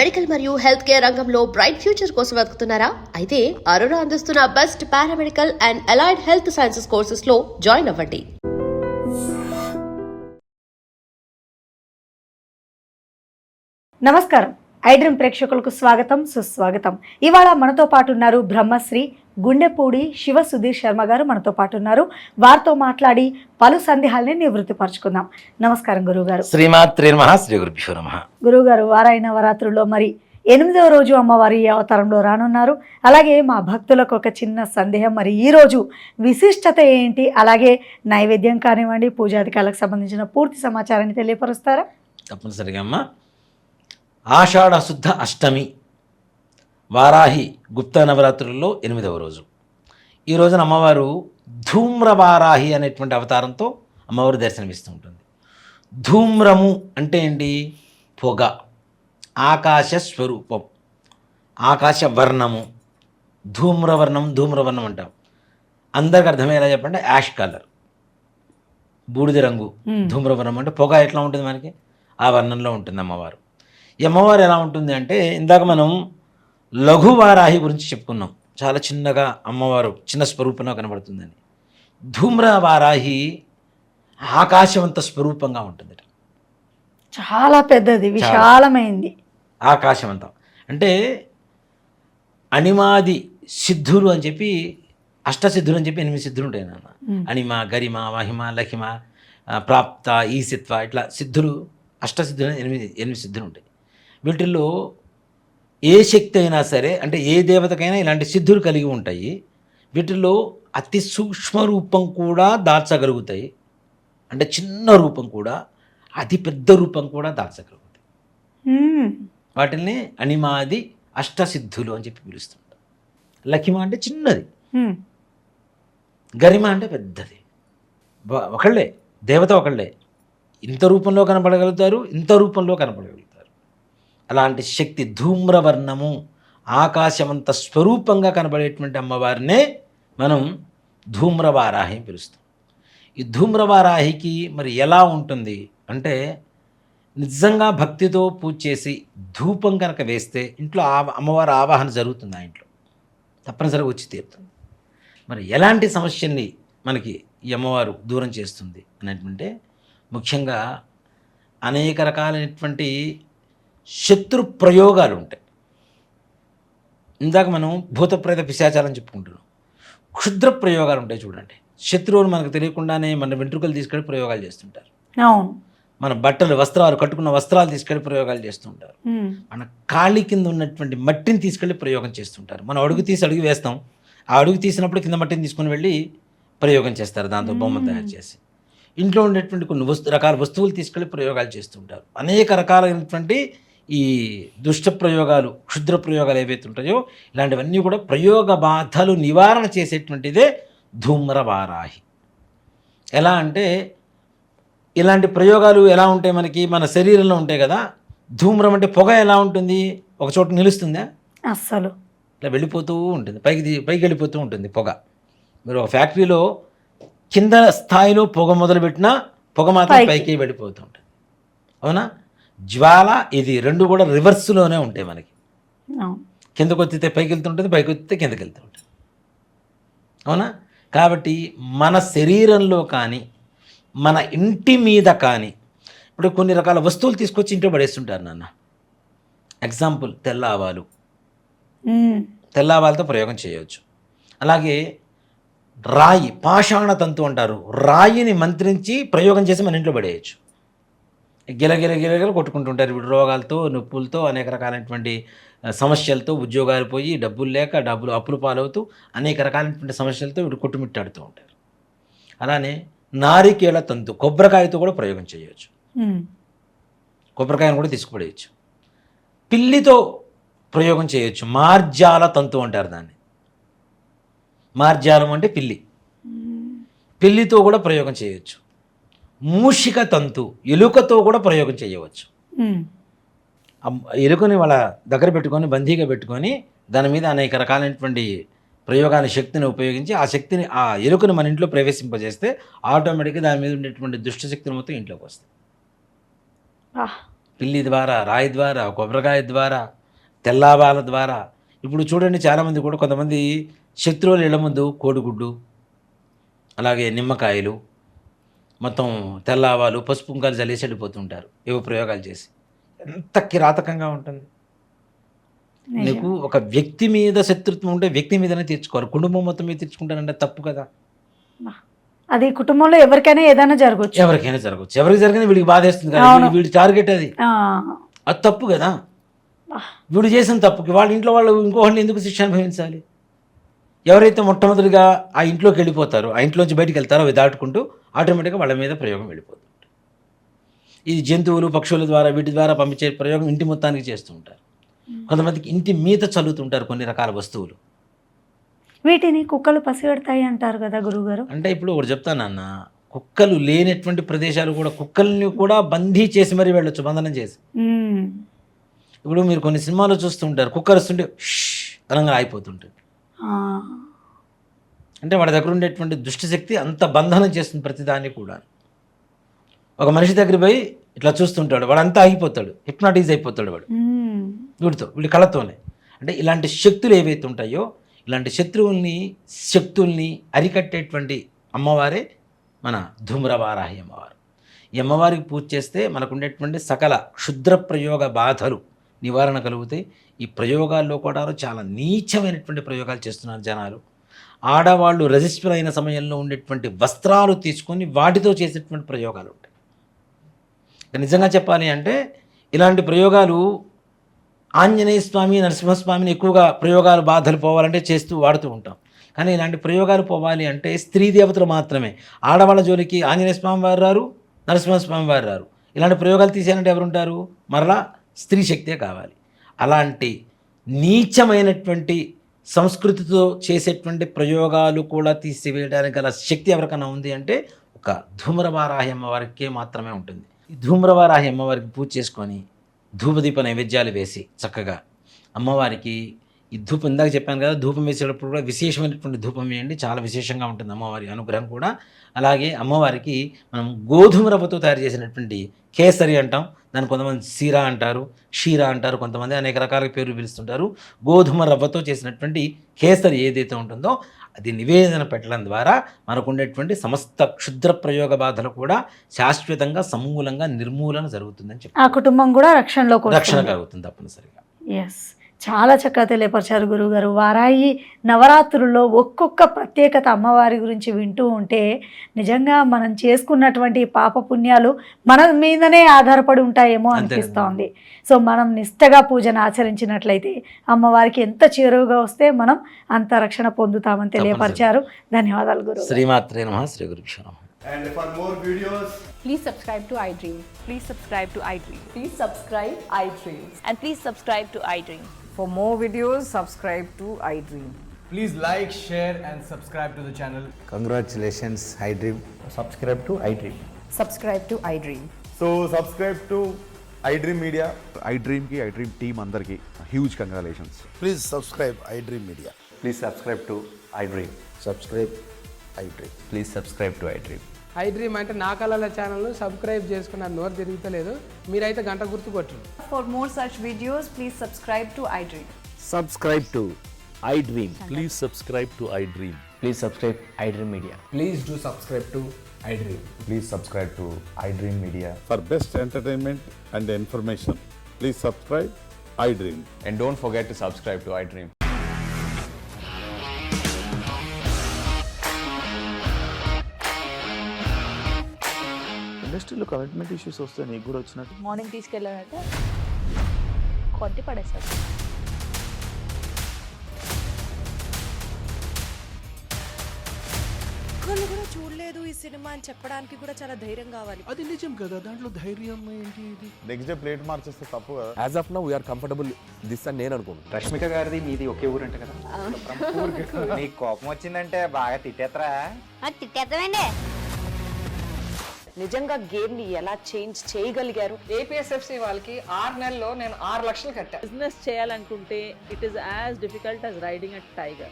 Medical మరియు health care రంగంలో bright future కోసం వెతుకుతున్నారా? అయితే అరోరా అందిస్తున్న best paramedical and allied health sciences courses లో జాయిన్ అవ్వండి. నమస్కారం, ఐడ్రీమ్ ప్రేక్షకులకు స్వాగతం, సుస్వాగతం. ఇవాళ మనతో పాటు ఉన్నారు బ్రహ్మశ్రీ గుండెపూడి శివ సుధీర్ శర్మ గారు మనతో పాటు ఉన్నారు. వారితో మాట్లాడి పలు సందేహాలని నివృత్తిపరచుకుందాం. నమస్కారం గురువుగారు. శ్రీమాత్రే నమః. శ్రీ గురుభ్యో నమః. గురువుగారు, వారాయి నవరాత్రుల్లో మరి 8వ రోజు అమ్మవారి అవతారంలో రానున్నారు. అలాగే మా భక్తులకు ఒక చిన్న సందేహం, మరి ఈ రోజు విశిష్టత ఏంటి, అలాగే నైవేద్యం కానివ్వండి, పూజాధికారులకు సంబంధించిన పూర్తి సమాచారాన్ని తెలియపరుస్తారా? తప్పనిసరిగా అమ్మ. ఆషాఢ శుద్ధ అష్టమి వారాహి గుప్త నవరాత్రుల్లో 8వ రోజు. ఈ రోజున అమ్మవారు ధూమ్రవారాహి అనేటువంటి అవతారంతో అమ్మవారు దర్శనమిస్తూ ఉంటుంది. ధూమ్రము అంటే ఏంటి? పొగ, ఆకాశ స్వరూపం, ఆకాశ వర్ణము. ధూమ్రవర్ణం అంటాం. అందరికి అర్థమయ్యేలా చెప్పండి, యాష్ కలర్, బూడిద రంగు. ధూమ్రవర్ణం అంటే పొగ ఎట్లా ఉంటుంది మనకి, ఆ వర్ణంలో ఉంటుంది అమ్మవారు. ఈ అమ్మవారు ఎలా ఉంటుంది అంటే, ఇందాక మనం లఘువారాహి గురించి చెప్పుకున్నాం. చాలా చిన్నగా అమ్మవారు చిన్న స్వరూపంలో కనబడుతుందని. ధూమ్రవారాహి ఆకాశవంత స్వరూపంగా ఉంటుంది. చాలా పెద్దది, విశాలమైంది. ఆకాశవంతం అంటే అణిమాది సిద్ధులు అని చెప్పి, అష్టసిద్ధులు అని చెప్పి 8 సిద్ధులు ఉంటాయి నాన్న. అణిమ, గరిమ, మహిమ, లహిమ, ప్రాప్త, ఈసిత్వ, ఇట్లా సిద్ధులు, అష్టసిద్ధులు 8 సిద్ధులు ఉంటాయి. వీటిల్లో ఏ శక్తి అయినా సరే, అంటే ఏ దేవతకైనా ఇలాంటి సిద్ధులు కలిగి ఉంటాయి. వీటిల్లో అతి సూక్ష్మ రూపం కూడా దాల్చగలుగుతాయి. అంటే చిన్న రూపం కూడా, అతి పెద్ద రూపం కూడా దాల్చగలుగుతాయి. వాటిని అణిమాది అష్టసిద్ధులు అని చెప్పి పిలుస్తుంటారు. లఖిమ అంటే చిన్నది, గరిమ అంటే పెద్దది. ఒకళ్ళే దేవత, ఒకళ్ళే ఇంత రూపంలో కనపడగలుగుతారు, ఇంత రూపంలో కనపడగలుగుతారు. అలాంటి శక్తి ధూమ్రవర్ణము, ఆకాశవంత స్వరూపంగా కనబడేటువంటి అమ్మవారినే మనం ధూమ్రవారాహి పిలుస్తాం. ఈ ధూమ్రవారాహికి మరి ఎలా ఉంటుంది అంటే, నిజంగా భక్తితో పూజ చేసి ధూపం కనుక వేస్తే ఇంట్లో అమ్మవారి ఆవాహన జరుగుతుంది. ఆ ఇంట్లో తప్పనిసరిగా వచ్చి తీరుతుంది. మరి ఎలాంటి సమస్యల్ని మనకి ఈ అమ్మవారు దూరం చేస్తుంది అనేటువంటి, ముఖ్యంగా అనేక రకాలైనటువంటి శత్రు ప్రయోగాలు ఉంటాయి. ఇందాక మనం భూతప్రేత పిశాచాలని చెప్పుకుంటున్నాం. క్షుద్ర ప్రయోగాలు ఉంటాయి చూడండి. శత్రువులు మనకు తెలియకుండానే మన వెంట్రుకలు తీసుకెళ్ళి ప్రయోగాలు చేస్తుంటారు. మన బట్టలు, వస్త్రాలు, కట్టుకున్న వస్త్రాలు తీసుకెళ్ళి ప్రయోగాలు చేస్తుంటారు. మన కాళ్ళి కింద ఉన్నటువంటి మట్టిని తీసుకెళ్ళి ప్రయోగం చేస్తుంటారు. మనం అడుగు తీసి అడుగు వేస్తాం, ఆ అడుగు తీసినప్పుడు కింద మట్టిని తీసుకుని వెళ్ళి ప్రయోగం చేస్తారు. దాంతో బొమ్మ తయారు చేసి ఇంట్లో ఉండేటువంటి కొన్ని రకాల వస్తువులు తీసుకెళ్ళి ప్రయోగాలు చేస్తుంటారు. అనేక రకాలైనటువంటి ఈ దుష్ట ప్రయోగాలు, క్షుద్ర ప్రయోగాలు ఏవైతే ఉంటాయో, ఇలాంటివన్నీ కూడా ప్రయోగ బాధలు నివారణ చేసేటువంటిదే ధూమ్రవారాహి. ఎలా అంటే, ఇలాంటి ప్రయోగాలు ఎలా ఉంటాయి మనకి, మన శరీరంలో ఉంటాయి కదా. ధూమ్రం అంటే పొగ ఎలా ఉంటుంది, ఒక చోట నిలుస్తుందా? అస్సలు ఇట్లా వెళ్ళిపోతూ ఉంటుంది, పైకి వెళ్ళిపోతూ ఉంటుంది పొగ. మీరు ఒక ఫ్యాక్టరీలో కింద స్థాయిలో పొగ మొదలుపెట్టినా పొగ మాత్రం పైకి వెళ్ళిపోతూ ఉంటుంది. అవునా? జ్వాల, ఇది రెండు కూడా రివర్స్లోనే ఉంటాయి మనకి. కిందకు వచ్చితే పైకి వెళ్తుంటుంది, పైకి వచ్చితే కిందకి వెళ్తూ ఉంటుంది. అవునా? కాబట్టి మన శరీరంలో కానీ, మన ఇంటి మీద కానీ, ఇప్పుడు కొన్ని రకాల వస్తువులు తీసుకొచ్చి ఇంట్లో పడేస్తుంటారు నాన్న. ఎగ్జాంపుల్, తెల్ల ఆవాలతో ప్రయోగం చేయవచ్చు. అలాగే రాయి, పాషాణ తంతు అంటారు, రాయిని మంత్రించి ప్రయోగం చేసి మన ఇంట్లో పడేయచ్చు. గిలగిల కొట్టుకుంటుంటారు. ఇప్పుడు రోగాలతో, నొప్పులతో, అనేక రకాలైనటువంటి సమస్యలతో, ఉద్యోగాలు పోయి, డబ్బులు లేక, అప్పులు పాలవుతూ, అనేక రకాలైనటువంటి సమస్యలతో వీడు కొట్టుమిట్టాడుతూ ఉంటారు. అలానే నారికేళ తంతు, కొబ్బరికాయతో కూడా ప్రయోగం చేయవచ్చు. కొబ్బరికాయను కూడా తీసుకుపడేయచ్చు. పిల్లితో ప్రయోగం చేయొచ్చు. మార్జాల తంతు అంటారు దాన్ని. మార్జాలం అంటే పిల్లి, పిల్లితో కూడా ప్రయోగం చేయవచ్చు. మూషిక తంతు, ఎలుకతో కూడా ప్రయోగం చేయవచ్చు. ఎలుకని వాళ్ళ దగ్గర పెట్టుకొని, బందీగా పెట్టుకొని, దాని మీద అనేక రకాలైనటువంటి ప్రయోగాల శక్తిని ఉపయోగించి ఆ ఎలుకను మన ఇంట్లో ప్రవేశింపజేస్తే ఆటోమేటిక్గా దాని మీద ఉండేటువంటి దుష్టశక్తులు మొత్తం ఇంట్లోకి వస్తాయి. పిల్లి ద్వారా, రాయి ద్వారా, కొబ్బరికాయ ద్వారా, తెల్లావాల ద్వారా. ఇప్పుడు చూడండి చాలామంది కూడా కొంతమంది శత్రువులు ఇళ్ళ ముందు కోడిగుడ్డు, అలాగే నిమ్మకాయలు, మొత్తం తెల్లావాలు, పసుపు కుంకాలు చల్లేసి వెళ్ళిపోతుంటారు ఏవో ప్రయోగాలు చేసి. ఎంత కిరాతకంగా ఉంటుంది. నీకు ఒక వ్యక్తి మీద శత్రుత్వం ఉంటే వ్యక్తి మీదనే తీర్చుకోవాలి, కుటుంబం మొత్తం మీద తీర్చుకుంటానంటే తప్పు కదా. అది కుటుంబంలో ఎవరికైనా ఏదైనా జరగచ్చు, ఎవరికి జరిగినా వీడికి బాధేస్తుంది కదా, వీడి టార్గెట్ అది తప్పు కదా. వీడు చేసిన తప్పుకి వాళ్ళ ఇంట్లో వాళ్ళు ఇంకోహండి ఎందుకు శిక్ష అనుభవించాలి? ఎవరైతే మొట్టమొదటిగా ఆ ఇంట్లోకి వెళ్ళిపోతారో, ఆ ఇంట్లోంచి బయటికి వెళ్తారో అవి దాటుకుంటూ ఆటోమేటిక్గా వాళ్ళ మీద ప్రయోగం వెళ్ళిపోతుంది. ఇది జంతువులు, పక్షుల ద్వారా, వీటి ద్వారా పంపించే ప్రయోగం ఇంటి మొత్తానికి చేస్తూ ఉంటారు. కొంతమందికి ఇంటి మీద చల్లుతుంటారు కొన్ని రకాల వస్తువులు. వీటిని కుక్కలు పసిగడతాయి అంటారు కదా గురువుగారు. అంటే ఇప్పుడు ఒకటి చెప్తానన్న, కుక్కలు లేనటువంటి ప్రదేశాలు కూడా కుక్కల్ని కూడా బందీ చేసి మరీ వెళ్ళొచ్చు, బంధనం చేసి. ఇప్పుడు మీరు కొన్ని సినిమాలు చూస్తుంటారు, కుక్క వస్తుంటే తెలంగాణ అయిపోతుంటుంది. అంటే వాడి దగ్గర ఉండేటువంటి దుష్టశక్తి అంత బంధనం చేస్తుంది ప్రతిదాన్ని కూడా. ఒక మనిషి దగ్గర పోయి ఇట్లా చూస్తుంటాడు, వాడంతా ఆగిపోతాడు, హిప్నాటైజ్ అయిపోతాడు వాడు వీడి కళతోనే. అంటే ఇలాంటి శక్తులు ఏవైతే ఉంటాయో, ఇలాంటి శక్తుల్ని అరికట్టేటువంటి అమ్మవారే మన ధూమ్రవారాహి అమ్మవారు. ఈ అమ్మవారికి పూజ చేస్తే మనకు ఉండేటువంటి సకల క్షుద్ర ప్రయోగ బాధలు నివారణ కలుగుతాయి. ఈ ప్రయోగాల్లో కూడా చాలా నీచమైనటువంటి ప్రయోగాలు చేస్తున్నారు జనాలు. ఆడవాళ్ళు రిజిస్టర్ అయిన సమయంలో ఉండేటువంటి వస్త్రాలు తీసుకొని వాటితో చేసేటువంటి ప్రయోగాలు ఉంటాయి. నిజంగా చెప్పాలి అంటే ఇలాంటి ప్రయోగాలు ఆంజనేయ స్వామి, నరసింహస్వామిని ఎక్కువగా ప్రయోగాలు బాధలు పోవాలంటే వాడుతూ ఉంటాం. కానీ ఇలాంటి ప్రయోగాలు పోవాలి అంటే స్త్రీ దేవతలు మాత్రమే. ఆడవాళ్ళ జోలికి ఆంజనేయ స్వామి వారు రారు, నరసింహస్వామి వారు రారు. ఇలాంటి ప్రయోగాలు తీసేయాలంటే ఎవరుంటారు? మరలా స్త్రీ శక్తే కావాలి. అలాంటి నీచమైనటువంటి సంస్కృతితో చేసేటువంటి ప్రయోగాలు కూడా తీసివేయడానికి గల శక్తి ఎవరికైనా ఉంది అంటే ఒక ధూమ్రవారాహి అమ్మవారికే మాత్రమే ఉంటుంది. ఈ ధూమ్రవారాహి అమ్మవారికి పూజ చేసుకొని ధూపదీప నైవేద్యాలు వేసి చక్కగా అమ్మవారికి ఈ ధూపం, ఇందాక చెప్పాను కదా, ధూపం వేసేటప్పుడు కూడా విశేషమైనటువంటి ధూపం వేయండి, చాలా విశేషంగా ఉంటుంది అమ్మవారి అనుగ్రహం కూడా. అలాగే అమ్మవారికి మనం గోధుమ రవ్వతో తయారు చేసినటువంటి కేసరి అంటాం, దాన్ని కొంతమంది సీరా అంటారు, షీరా అంటారు, కొంతమంది అనేక రకాల పేర్లు పిలుస్తుంటారు. గోధుమ రవ్వతో చేసినటువంటి కేసరి ఏదైతే ఉంటుందో అది నివేదన పెట్టడం ద్వారా మనకు ఉండేటువంటి సమస్త క్షుద్ర ప్రయోగ బాధలు కూడా శాశ్వతంగా సమూలంగా నిర్మూలన జరుగుతుందని చెప్పి ఆ కుటుంబం కూడా రక్షణ కలుగుతుంది తప్పనిసరిగా. ఎస్, చాలా చక్కగా తెలియపరిచారు గురువుగారు. వారాహి నవరాత్రుల్లో ఒక్కొక్క ప్రత్యేకత అమ్మవారి గురించి వింటూ ఉంటే నిజంగా మనం చేసుకున్నటువంటి పాప పుణ్యాలు మన మీదనే ఆధారపడి ఉంటాయేమో అనిపిస్తోంది. సో మనం నిష్టగా పూజను ఆచరించినట్లయితే అమ్మవారికి ఎంత చేరువుగా వస్తే మనం అంత రక్షణ పొందుతామని తెలియపరిచారు. ధన్యవాదాలు గురువు. శ్రీమాత్రే నమః. శ్రీ గురుభ్యో నమః. And for more videos, please subscribe to iDream. Please subscribe to iDream. Please subscribe iDream. And please subscribe to iDream. For more videos, subscribe to iDream. please like, share and subscribe to the channel. Congratulations, iDream. Subscribe to iDream. Subscribe to iDream. So subscribe to iDream Media. iDream ki iDream team andarki huge congratulations. Please subscribe iDream Media. Please subscribe to iDream. Subscribe iDream. Please subscribe to iDream. iDream అంటే నా కళల channel subscribe చేసుకున్న నోరు తిరుగుతలేదు, మీరైతే గంట గుర్తు కొట్టండి. For more such videos, please subscribe to iDream. Subscribe to iDream. Please subscribe to iDream. Please subscribe iDream Media. Please do subscribe to iDream. Please subscribe to iDream Media. For best entertainment and information, please subscribe iDream. And don't forget to subscribe to iDream. ఇండస్ట్రీలో commitment issues వస్తే నీకు కూడా వచ్చినట్టు morning తీసుకెళ్ళాలంటే కొట్టి పడేస్తారు. ఒక్కళ్ళు కూడా చూడలేదు ఈ సినిమా అని చెప్పడానికి కూడా చాలా ధైర్యం కావాలి. అది నిజం కదా, దాంట్లో ధైర్యం ఏంటి? ఇది నెక్స్ట్ డే ప్లేట్ మార్చేస్తే తప్పు కదా. As of now, we are comfortable this అని నేను అనుకుంటున్నాను. రష్మిక గారిది మీది ఒకే ఊరంట కదా. నీకు కోపం వచ్చిందంటే బాగా తిట్టేత్తరా? తిట్టేద్దామండి. నిజంగా గేమ్ ని ఎలా చేంజ్ చేయగలిగారు? APSFC వాళ్ళకి 6 నెలల్లో నేను 6 లక్షలు కట్టా. బిజినెస్ చేయాలనుకుంటే it is as difficult as riding a tiger.